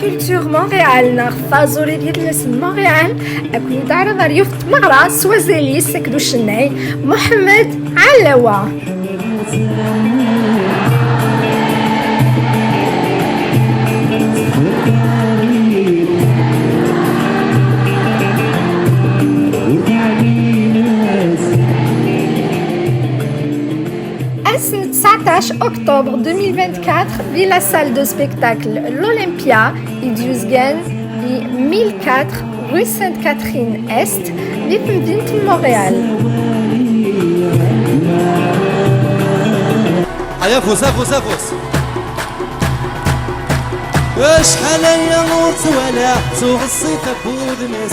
كولتور مونريال ناغ فازوري ديال مونريال أكون تعرض ريوفت مغرا سوازيلي سكدو الشناي محمد علوة. Le 19 octobre 2024, via la salle de spectacle l'Olympia, Idusgen, 1004 rue Sainte-Catherine-Est, Vipmvint, Montréal.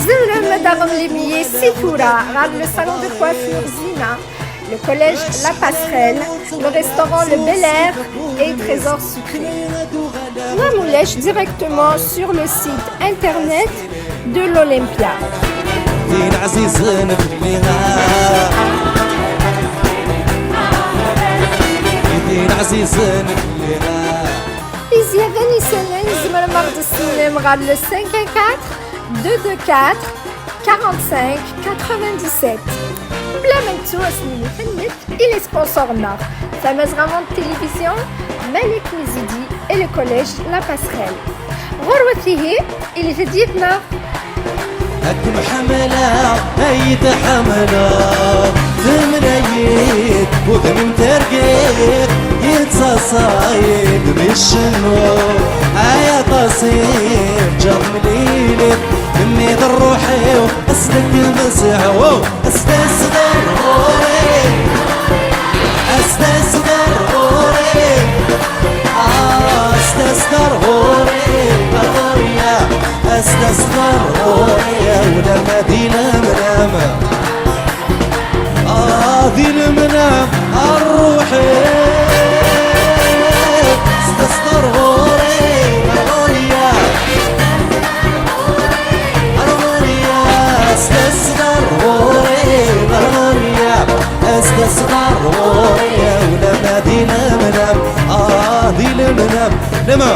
Zimra Madame Lémier Sitoura, le salon de coiffure Zina, le collège La Passerelle, le restaurant Le Bel Air et Trésor Sucré. Namoulèche directement sur le site internet de l'Olympia. Ici à Vénissienne, Zimra Marde Cinéma, le 514 224 45 97. Il est sponsor nord. Fameuse Ramon Télévision, Malik Mizidi et le collège La Passerelle. غروته اللي تديتنا أكم حملة أي تحملة ثمنيت وذم ترقيت يتصايد بالشنو آية تصير جمليلت مني ضروحي وأسلك المسعو أستسدر غوري أستسدر غوري أستسدر غوري غوريا أستسدر غوريا ولا مدينة منامة ذي المنام الروحي أستسدر غوري غوريا أستسدر غوري غوريا أستسدر غوريا ولا مدينة منام ذي المنام لما